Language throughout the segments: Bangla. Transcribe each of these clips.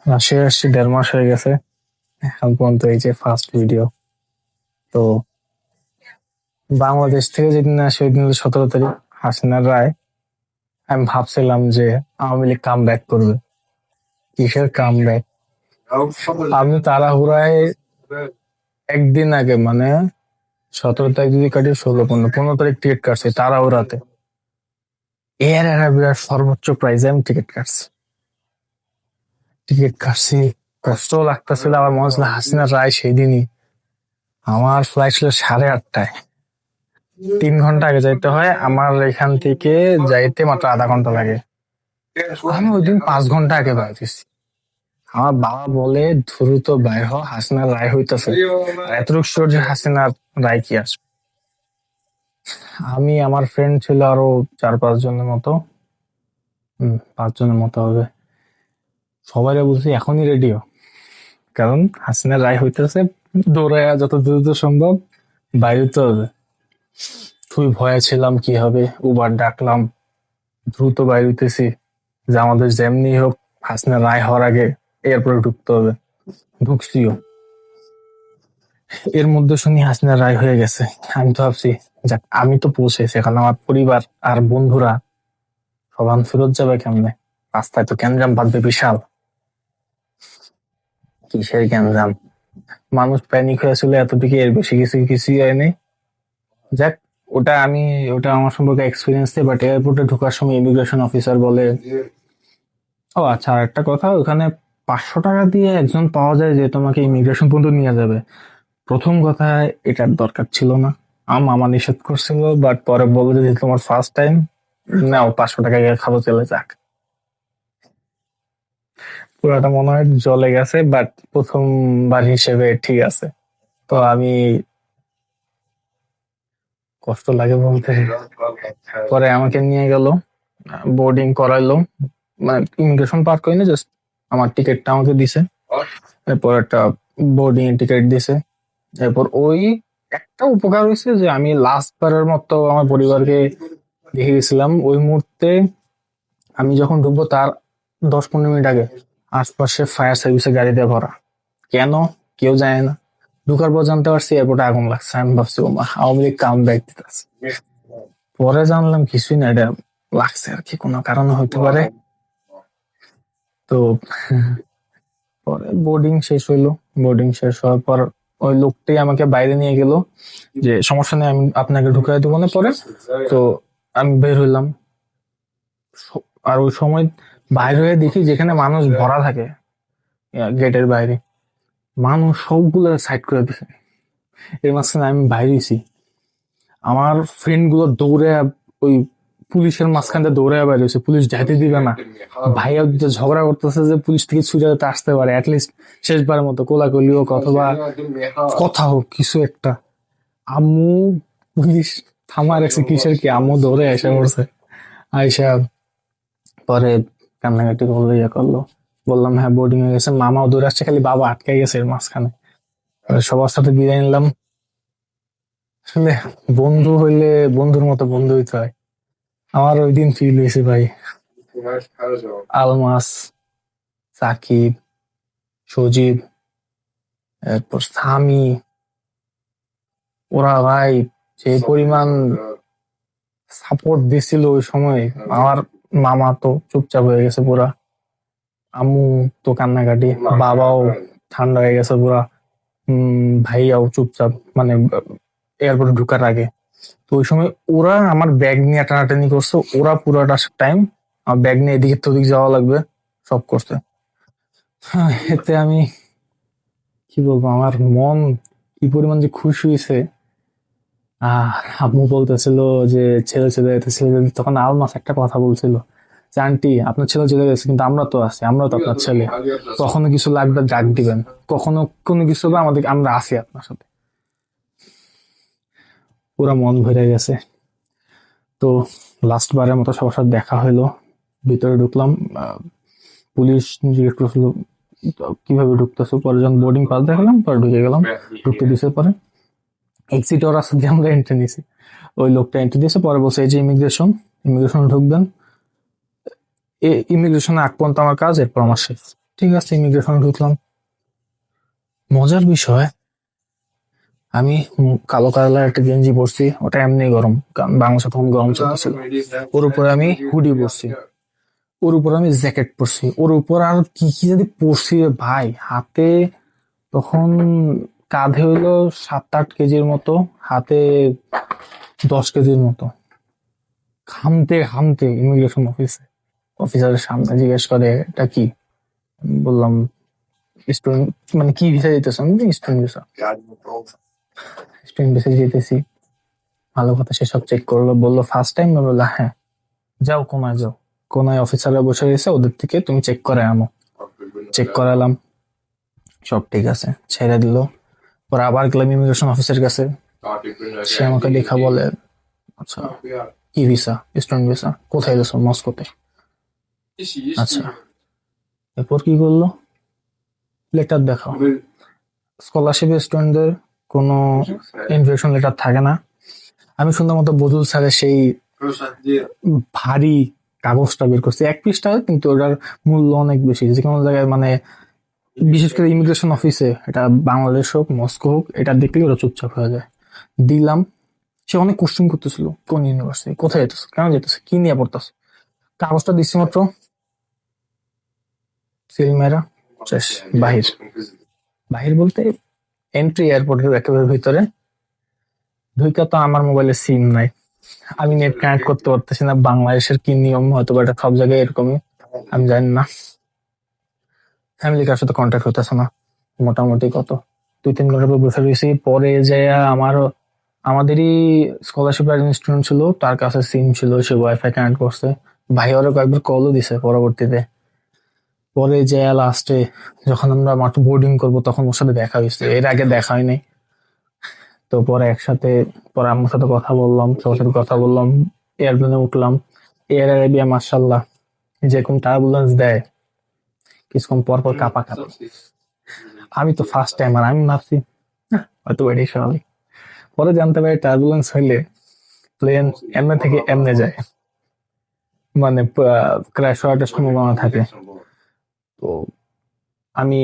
রাশিয়া আসছি 1.5 মাস হয়ে গেছে। এখন পর্যন্ত এই যে ফার্স্ট ভিডিও। তো বাংলাদেশ থেকে যেদিন আসে ওই দিন 17 তারিখ হাসিনার রায়। আমি ভাবছিলাম যে আওয়ামী লীগ কাম ব্যাক করবে। কিসের কাম ব্যাক? আমি তাড়াহুড়ায় একদিন আগে মানে 17 তারিখ যদি কাটি 16, 15, 15 তারিখ টিকিট কাটছি তাড়াহুড়াতে। এর বিরাট সর্বোচ্চ প্রাইসে আমি টিকিট কাটছি। কষ্ট লাগতেছিল, আবার মনে হচ্ছিল হাসিনার রায় সেই দিনই। আমার ফ্লাইট ছিল 8:30টায়। 3 ঘন্টা আগে যাইতে হয়, আমার এখান থেকে যাইতে মাত্র আধা ঘন্টা লাগে। আমি ওই দিন 5 ঘন্টা আগে বাইরেছি। আমার বাবা বলে দ্রুত বাইর হ, হাসিনার রায় হইতেছে। এতটুকু শিওর যে হাসিনার রায় কি আসবে। আমি, আমার ফ্রেন্ড ছিল আরো 4-5 জনের মতো, 5 জনের মতো হবে। সবাই বলছি এখনই রেডিও, কারণ হাসিনার রায় হইতেছে। দৌড়াইয়া যত দ্রুত সম্ভব বাইরে হতে হবে। খুবই ভয়ে ছিলাম কি হবে, উবার ডাকলাম, দ্রুত বাইরে হইতেছি যে আমাদের যেমনি হোক হাসিনা রায় হওয়ার আগে এয়ারপোর্টে ঢুকতে হবে। ঢুকছিও, এর মধ্যে শুনি হাসিনা রায় হয়ে গেছে। আমি তো ভাবছি যাক, আমি তো পৌঁছেছি, এখন আমার পরিবার আর বন্ধুরা সবান ফেরত যাবে কেমনে? রাস্তায় তো গ্যাঞ্জাম বাঁধবে বিশাল। কিসের গ্যাঞ্জাম, মানুষ প্যানিক হয়েছিল এতদিকে, এর বেশি কিছুই হয়নি। যাক, ওটা আমার সম্পর্কে এক্সপিরিয়েন্স নেই, বাট এয়ারপোর্টে ঢোকার সময় ইমিগ্রেশন অফিসার বলে, ও আচ্ছা, আর একটা কথা, ওখানে 500 টাকা দিয়ে একজন পাওয়া যায় যে তোমাকে ইমিগ্রেশন পর্যন্ত নিয়ে যাবে। প্রথম কথা, এটার দরকার ছিল না। আমার মামা নিষেধ করছিল, বাট পরে বললো যে তোমার ফার্স্ট টাইম, নাও 500 টাকা খাবো, চলে যাক। পুরাটা মনে হয় জলে গেছে, বাট প্রথমবার হিসেবে ঠিক আছে। তো আমি, কষ্ট লাগে বলতে, পরে আমাকে নিয়ে গেল, বোর্ডিং করাইলো, মানে ইমিগ্রেশন পার করিনি, জাস্ট আমার টিকিটটা আমাকে দিছে। এরপর একটা বোর্ডিং এর টিকিট দিছে। এরপর ওই একটা উপকার হয়েছে যে আমি লাস্ট বারের মতো আমার পরিবারকে দেখে গেছিলাম। ওই মুহূর্তে আমি যখন ঢুকবো তার 10-15 মিনিট আগে আশপাশে ফায়ার সার্ভিসের গাড়িতে ভরা। কেন? কেউ জানে না। ঢুকার পর জানতে পারছি এয়ারপোর্টে আগুন লাগছে। আমি ভাবছি ও মা, আওয়ামী লীগ কাম ব্যাক দিতেছে। পরে জানলাম কিছুই না, এটা লাগছে আর কি, কোনো কারণে হতে পারে। তো পরে বোর্ডিং শেষ হইলো। বোর্ডিং শেষ হওয়ার পর ওই লোকটাই আমাকে বাইরে নিয়ে গেল, যে সমস্যা নেই, আমি আপনাকে ঢুকাই দেবো না পরে। তো আমি বের হইলাম। আর ওই সময় বাইরে হয়ে দেখি যেখানে মানুষ ভরা থাকে, গেটের বাইরে মানুষ সবগুলো সাইড করে দিছে। এর মাঝখানে আমি বাইরেছি, আমার ফ্রেন্ড গুলো দৌড়ে ওই পুলিশের মাঝখান দিয়ে দৌড়ে বাইরে হয়েছে, পুলিশ যাইতে দিবে না। ভাইয়া ঝগড়া করতেছে যে পুলিশ থেকে ছুটে যেতে আসতে পারে, অ্যাটলিস্ট শেষবারের মতো কোলাকুলি হোক অথবা কথা হোক, কিছু একটা। আম্মু, পুলিশ থামায় রাখছে কিসের কি, আম্মু দৌড়ে এসে পড়ছে। আইসা পরে কান্নাকাটি করলো, ইয়ে করলো। বললাম হ্যাঁ বোর্ডিং হয়ে গেছে। মামাও দৌড়ে আসছে, খালি বাবা আটকে গেছে এর মাঝখানে। সবার সাথে বিদায় নিলাম। আসলে বন্ধু হইলে বন্ধুর মতো বন্ধু হইতে হয়। আমার ওই দিন ফিল হয়েছে ভাই। আলমাস, সাকিব, সজীব, এরপর সামি, ওরা ভাই যে পরিমাণ সাপোর্ট দিছিল ওই সময়। আমার মামা তো চুপচাপ হয়ে গেছে পুরা, আম্মু তো কান্নাকাটি, বাবাও ঠান্ডা হয়ে গেছে পুরা, ভাইয়াও চুপচাপ, মানে এয়ারপোর্টে ঢুকার আগে। তো ওই সময় ওরা আমার ব্যাগ নিয়ে টানাটানি করছে, ওরা পুরোটা টাইম আমার ব্যাগ নিয়ে এদিকে তো ওদিক যাওয়া লাগবে, সব করছে। এতে আমি কি বলবো, আমার মন কি পরিমাণ যে খুশি হয়েছে। আহ আম্মু বলতেছিল যে ছেলে ছেলে তখন আলমাস একটা কথা বলছিল যে আন্টি, আপনার ছেলে চলে গেছে কিন্তু আমরা তো আছি, আমরা তো আপনার ছেলে, কখনো কিছু লাগবে ডাক দিবেন, কখনো কোনো কিছু হবে আমাদের, আমরা আছি আপনার সাথে। পুরা মন ভরে গেছে। তো লাস্ট বারের মতো সবার সাথে দেখা হইলো, ভিতরে ঢুকলাম। পুলিশ জিজ্ঞেস করছিল কিভাবে ঢুকতেছো, পরে যখন বোর্ডিং পাস দেখালাম পরে ঢুকে গেলাম। ঢুকতে দিছে, পরে এক্সিট ওর রাস্তা দিয়ে আমরা এন্ট্রি নিছি। ওই লোকটা এন্ট্রি দিয়েছে, পরে বলছে এই যে ইমিগ্রেশন ঢুকবেন। ইমিগ্রেশনে আগ পর্যন্ত আমার কাজ, এরপর আমার শেষ। ঠিক আছে, ইমিগ্রেশনে ঢুকলাম। মজার বিষয়, আমি কালো কালার একটা গেঞ্জি পরছি, ওটা এমনি গরম, কারণ বাংলাদেশে তখন গরম চলতেছিল। ওর উপরে আমি হুডি পরছি, ওর উপর আমি জ্যাকেট পরছি, ওর উপর আর কি কি যদি পরছি রে ভাই। হাতে তখন কাঁধে হইলো 7-8 কেজির মতো, হাতে 10 কেজির মতো। ঘামতে ঘামতে ইমিগ্রেশন অফিসারের সামনে জিজ্ঞেস করে এটা কি। আমি বললাম স্টুডেন্ট, মানে কি ভিসা দিতেছেন? Student visa. স্টুডেন্ট ভিসা যেতেছি। ভালো কথা, সেসব চেক করলো, বললো ফার্স্ট টাইম? বললো হ্যাঁ। যাও কোনায় যাও, কোনায় অফিসাররা বসে রয়েছে, ওদের থেকে তুমি চেক করে আনো। চেক করালাম, সব ঠিক আছে, ছেড়ে দিল। পরে আবার গেলাম ইমিগ্রেশন অফিসের কাছে। সে আমাকে দেখা বলে আচ্ছা কি ভিসা? Student visa. কোথায় গেছো? মস্কোতে। আচ্ছা, এরপর কি করলো? লেটার দেখাও। স্কলারশিপ স্টুডেন্টদের কোনো ইনভিটেশন লেটার থাকে না। আমি সুন্দর মতো বদুল স্যারের সেই ভারী কাগজটা বের করছি, 1 পৃষ্ঠা, কিন্তু ওটার মূল্য অনেক বেশি। যে কোনো জায়গায় মানে বিশেষ করে ইমিগ্রেশন অফিসে, এটা বাংলাদেশ হোক মস্কো হোক, এটা দেখলেই ওরা চুপচাপ হয়ে যায়। দিলাম। সে অনেক কোশ্চেন করতেছিল, কোন ইউনিভার্সিটি, কোথায় যেতেছে, কেন যেতেছে, কি নিয়ে পড়তেছে। কাগজটা দিচ্ছি মাত্র, সিল মেরা, শেষ। বাহির। বাহির বলতে এন্ট্রি এয়ারপোর্টের একেবারে ভিতরে ঢুইকা তো আমার মোবাইলে সিম নাই, আমি নেট কানেক্ট করতে পারতেছি না। বাংলাদেশের কি নিয়ম, হয়তো এটা সব জায়গায় এরকমই, আমি জানি না। ফ্যামিলি কার সাথে কন্ট্যাক্ট হইতেছে না। মোটামুটি কত 2-3 ঘন্টা পর বসে রয়েছি। পরে যে আমাদেরই স্কলারশিপ একজন স্টুডেন্ট ছিল, তার কাছে সিম ছিল, সে ওয়াইফাই কানেক্ট করছে। ভাই ওরা কয়েকবার কলও দিছে পরবর্তীতে। পরে যে লাস্টে যখন আমরা মাত্র বোর্ডিং করবো, তখন ওর সাথে দেখা হয়েছে, এর আগে দেখা হয়নি। তো পরে একসাথে, পরে আমার সাথে কথা বললাম, সবার সাথে কথা বললাম, এয়ারপ্লেনে উঠলাম। এয়ার আরেবিয়া মার্শাল্লাহ যেরকম টার্বুলেন্স দেয়, কিছুক্ষণ পর পর কাঁপা কাঁপি। আমি তো ফার্স্ট টাইম, আর আমি ভাবছি হয়তো এটাই স্বাভাবিক। পরে জানতে পারি টার্বুলেন্স হইলে প্লেন এমনে থেকে এমনে যায়, মানে ক্র্যাশ হওয়ার একটা সম্ভাবনা থাকে। তো আমি,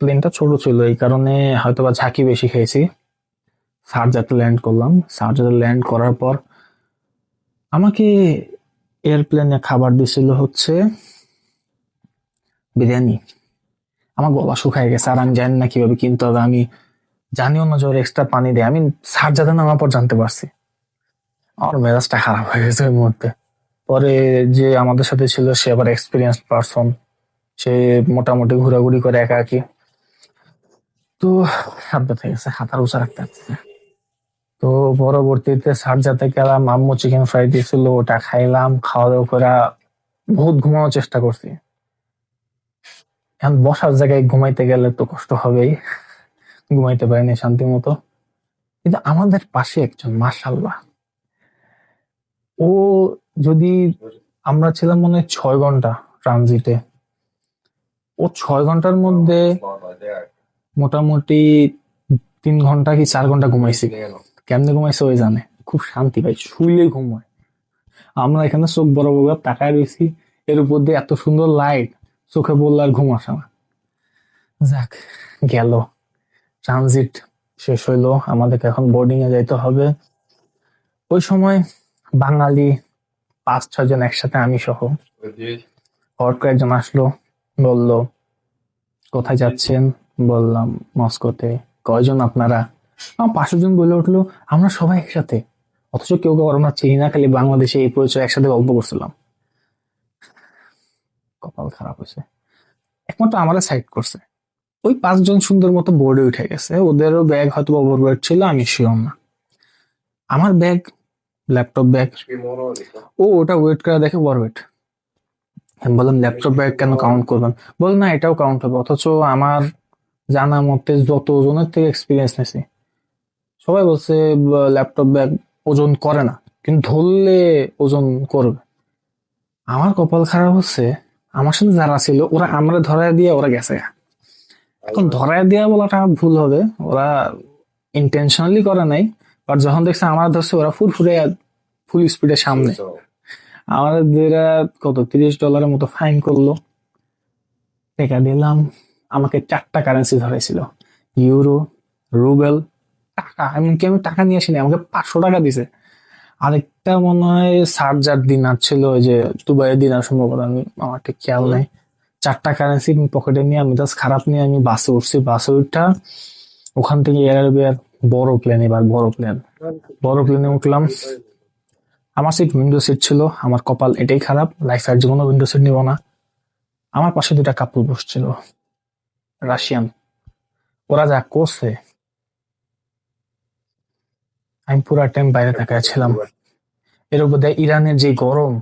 প্লেনটা ছোট ছিল এই কারণে হয়তোবা ঝাঁকি বেশি খেয়েছি। শারজাতে ল্যান্ড করলাম। শারজাতে ল্যান্ড করার পর আমাকে এয়ারপ্লেনে খাবার দিছিল হচ্ছে বিরিয়ানি। আমার গলা শুকায় গেছে, আর আমি জানি না কিভাবে কিনতে হবে। আমি জানিও না যে ওর এক্সট্রা পানি দেয়। আমি শারজাতে নামার পর জানতে পারছি। আমার মেজাজটা খারাপ হয়ে গেছে ওই মুহূর্তে। পরে যে আমাদের সাথে ছিল, সে আবার এক্সপিরিয়েন্স পারসন, সে মোটামুটি ঘোরাঘুরি করে একাকি। তো সাবধান হয়ে গেছে, হাতার উঁচা রাখতে হচ্ছে। তো পরবর্তীতে শারজাতে গেলাম, আম্মু চিকেন ফ্রাই দিয়েছিল, ওটা খাইলাম। খাওয়া দাওয়া করে বহুত ঘুমানোর চেষ্টা করছি। এখন বসার জায়গায় ঘুমাইতে গেলে তো কষ্ট হবেই, ঘুমাইতে পারিনি শান্তি মতো। কিন্তু আমাদের পাশে একজন মাশাআল্লাহ, ও যদি, আমরা ছিলাম মনে হয় 6 ঘন্টা ট্রানজিটে, ও 6 ঘন্টার মধ্যে মোটামুটি 3 ঘন্টা কি 4 ঘন্টা ঘুমাইছি। কেমনে ঘুমাইছে ওই জানে, খুব শান্তি পাই, শুইলে ঘুম হয়। আমরা এখানে চোখ বড় বড় তাকায় রয়েছি, এর উপর দিয়ে এত সুন্দর লাইট, চোখে বললে আর ঘুম আসে না। যাক, গেল ট্রানজিট, শেষ হইলো। আমাদেরকে এখন বোর্ডিং এ যাইতে হবে। ওই সময় বাঙালি 5-6 জন একসাথে, আমি সহ। হঠাৎ করে একজন আসলো, বলল কোথায় যাচ্ছেন? বললাম মস্কোতে। কয়জন আপনারা? আমার 500 জন বলে উঠলো, আমরা সবাই একসাথে। অথচ কেউ কেউ আমরা চিনি না, খালি বাংলাদেশে এই পরিচয়, একসাথে গল্প করছিলাম। কপাল খারাপ হয়েছে, একমাত্র আমাদের সাইড করছে। ওই 5 জন সুন্দর মতো বোর্ডে উঠে গেছে, ওদেরও ব্যাগ হয়তো ওভারওয়েট ছিল, আমি শিওর না। আমার ব্যাগ, ল্যাপটপ ব্যাগ, ও ওটা ওয়েট করে দেখে ওভারওয়েট। আমি বললাম ল্যাপটপ ব্যাগ কেন কাউন্ট করবেন? বল না এটাও কাউন্ট হবে। অথচ আমার জানা মতে যত জনের থেকে এক্সপিরিয়েন্স নিয়েছি, সবাই বলছে ল্যাপটপ ব্যাগ ওজন করে না, কিন্তু ধরলে ওজন করবে। আমার কপাল খারাপ হচ্ছে, আমার সাথে যারা ছিল ওরা আমরা ধরায় দিয়ে ওরা গেছে। এখন ধরায় দেওয়া বলাটা ভুল হবে, ওরা ইন্টেনশনালি করে নাই, বাট যখন দেখছে আমার ধরছে, ওরা ফুরফুরে ফুল স্পিডের সামনে আমাদের কত $30 মতো ফাইন করলো। টাকা দিলাম, আমাকে 4টা কারেন্সি ধরেছিল, ইউরো, রুবেল, টাকা। এমনকি আমি টাকা নিয়ে আসিনি, আমাকে 500 টাকা দিছে। আরেকটা মনে হয় সার্জার দিনার ছিল, ওই যে দুবাইয়ের দিনার সম্ভবত, আমি আমার ঠিক খেয়াল নেই। 4টা কারেন্সি পকেটে নিয়ে আমি জাস্ট খারাপ নিয়ে আমি বাসে উঠছি। বাসে উঠা ওখান থেকে এয়ার আরবিয়ার বড় প্লেন, এবার বড় প্লেনে উঠলাম। আমার সিট উইন্ডো সিট ছিল, আমার কপাল এটাই খারাপ, লাইফ আর জীবনে উইন্ডো সিট নিব না। আমার পাশে 2টা কাপল বসছিল, রাশিয়ান। ওরা যা করছে, আমি পুরা টাইম বাইরে তাকায় ছিলাম। এর উপর দিয়ে ইরানের যে গরম,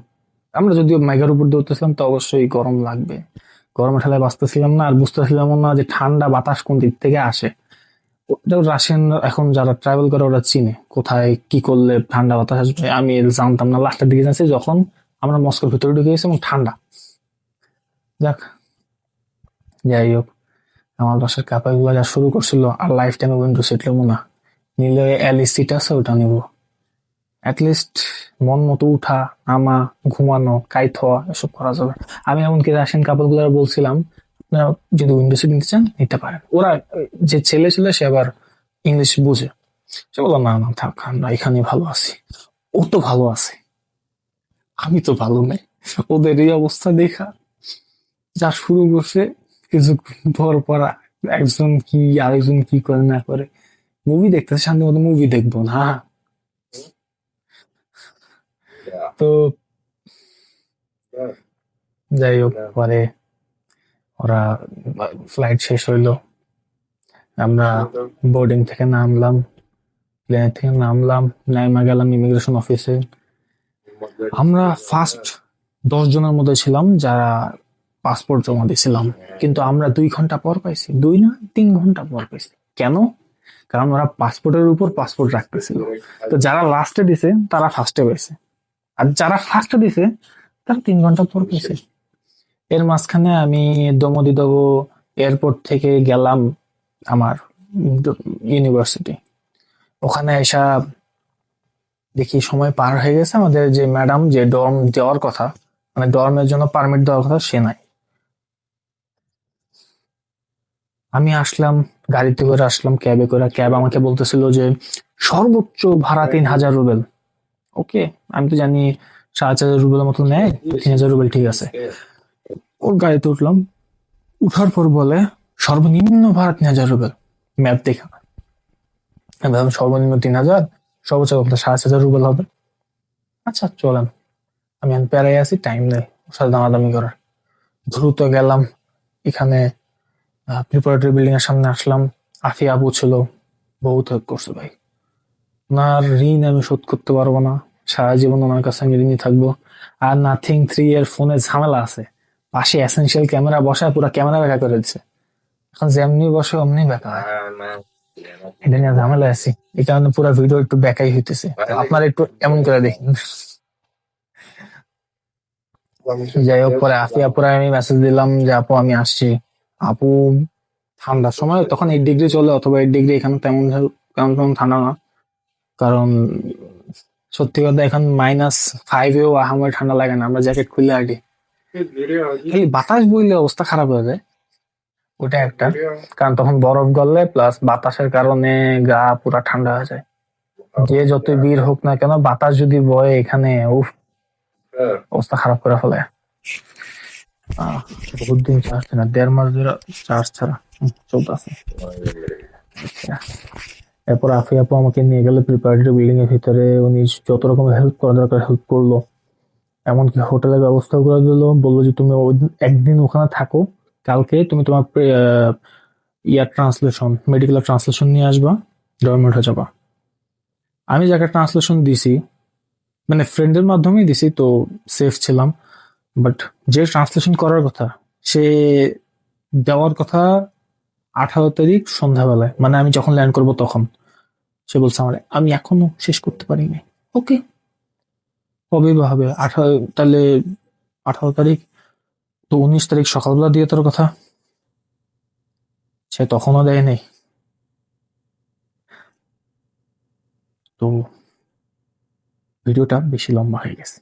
আমরা যদিও মেঘের উপর দৌড়তেছিলাম তো অবশ্যই গরম লাগবে, গরমে ঠেলায় বাঁচতেছিলাম না, আর বুঝতেছিলাম না যে ঠান্ডা বাতাস কোন দিক থেকে আসে। ওটাও রাশিয়ান এখন যারা ট্রাভেল করে ওরা চিনে কোথায় কি করলে ঠান্ডা বাতাস আসবে। আমি জানতাম না, লাস্টের দিকে জানছি যখন আমরা মস্কোর ভিতরে ঢুকে গেছি এবং ঠান্ডা। যাক, যাই হোক, আমার বাসার কাপড় গুলো যা শুরু করছিল, আর লাইফ টাইমে উইন্ডো সিট নেবো না, নিলে অ্যালি সিট আছে ওটা নিবো। অ্যাটলিস্ট মন মতো উঠা, নামা, ঘুমানো, কাইত হওয়া এসব করা যাবে। আমি এমনকি রাশিয়ান কাপল গুলো বলছিলাম, আপনারা যদি উইন্ডো সিট নিতে চান নিতে পারেন। ওরা যে ছেলে ছিল সে আবার ইংলিশ বুঝে, সে বললো না না থাক, আমরা এখানে ভালো আছি। ও তো ভালো আছে, আমি তো ভালো নেই। ওদের এই অবস্থা দেখা যা শুরু করছে, কিছুক্ষণ পর পর একজন কি আরেকজন কি করে না করে, মুভি দেখতেছে, শান্তি মতো মুভি দেখবো না। তো যাই হোক, পরে ওরা ফ্লাইট শেষ হইলো, আমরা বোর্ডিং থেকে নামলাম, প্লেন থেকে নামলাম, নাইমা গেলাম ইমিগ্রেশন অফিসে। আমরা ফার্স্ট 10 জনের মধ্যে ছিলাম যারা পাসপোর্ট জমা দিয়েছিলাম, কিন্তু আমরা 2 ঘন্টা পর পাইছি, 2 না 3 ঘন্টা পর পাইছি। কেন? কারণ ওরা পাসপোর্টের উপর পাসপোর্ট রাখতেছিল। তো যারা লাস্টে দিছে তারা ফার্স্টে পাইছে, আর যারা ফার্স্টে দিছে তারা 3 ঘন্টা পর পেয়েছে। এর মাঝখানে আমি দমোদিদব এয়ারপোর্ট থেকে গেলাম আমার ইউনিভার্সিটি। ওখানে এসা দেখি সময় পার হয়ে গেছে, আমাদের যে ম্যাডাম যে ডর্ম দেওয়ার কথা, মানে ডর্মের জন্য পারমিট দেওয়ার কথা, সে নাই। আমি আসলাম, গাড়িতে করে আসলাম, ক্যাবে করে। ক্যাব আমাকে বলতেছিল যে সর্বোচ্চ ভাড়া 3000 রুবেল। ওকে, আমি তো জানি 4500 রুবেলের মতো নেয়, 3000 রুবেল ঠিক আছে। ওর গাড়িতে উঠলাম, উঠার পর বলে সর্বনিম্ন ভাড়া 3000 রুবেল। ম্যাপ দেখা আমি ভাবলাম সর্বনিম্ন 3000, সর্বোচ্চ 4500 রুবেল হবে। আচ্ছা চলেন, আমি এখন প্যারাই আছি, টাইম নেই ওর সাথে দামাদামি করার। দ্রুত গেলাম, এখানে প্রিপারেটরি বিল্ডিং এর সামনে আসলাম। আফি আবু ছিল, বহুত হেল্প করছে ভাই। ওনার ঋণ আমি শোধ করতে পারবো না, সারা জীবন ওনার কাছে আমি ঋণী থাকবো। আর নাথিং 3 এর ফোনে ঝামেলা আছে, পাশে এসেনশিয়াল ক্যামেরা বসায় পুরো ক্যামেরা ব্যাকা করে দিচ্ছে। এখন যেমনি বসে অমনি ব্যাকা হয়, এটা নিয়ে ঝামেলা আছি। এই কারণে পুরো ভিডিও একটু ব্যাকাই হইতেছে, আপনারা একটু এমন করে দেখেন। যাই হোক, পরে আফিয়া পুরা আমি মেসেজ দিলাম যে আপু আমি আসছি। আপু ঠান্ডার সময় তখন 8 ডিগ্রি চলে, অথবা 8 ডিগ্রি, এখানে তেমন তেমন তেমন ঠান্ডা না। কারণ সত্যি কথা এখন -5-এও আমার ঠান্ডা লাগে না, আমরা জ্যাকেট খুলে আছি। খালি বাতাস বইলে অবস্থা খারাপ হয়ে যায়, ওটা একটা কারণ। তখন বরফ গললে প্লাস বাতাসের কারণে গা পুরা ঠান্ডা হয়ে যায়। যে যত বীর হোক না কেন, বাতাস যদি বয় এখানে, উফ, অবস্থা খারাপ করে ফেলে। বহুত দিন চার্জ না, 1.5 মাস ধরে চার্জ ছাড়া চলতেছে। এরপর আফি আপু আমাকে নিয়ে গেল প্রিপারেটরি বিল্ডিং এর ভিতরে, উনি যত রকমের হেল্প করা দরকার হেল্প করলো, এমনকি হোটেলের ব্যবস্থা করে দিল। বললো যে তুমি একদিন ওখানে থাকো, কালকে তুমি তোমার ইয়ার ট্রান্সলেশন, মেডিকেল ট্রান্সলেশন নিয়ে আসবা, ডরমেটে যাবা। আমি যাকে ট্রান্সলেশন দিছি, মানে ফ্রেন্ডের মাধ্যমেই দিছি, তো সেফ ছিলাম। বাট যে ট্রান্সলেশন করার কথা, সে দেওয়ার কথা 18 তারিখ সন্ধ্যাবেলায়, মানে আমি যখন ল্যান্ড করব তখন। সে বলছে আমার আমি এখনো শেষ করতে পারিনি। ওকে, কবে বা হবে? তাহলে 18 তারিখ তো 19 তারিখ সকালবেলা দিয়ে তোর কথা, সে তখনও দেয় নাই। তো ভিডিওটা বেশি লম্বা হয়ে গেছে।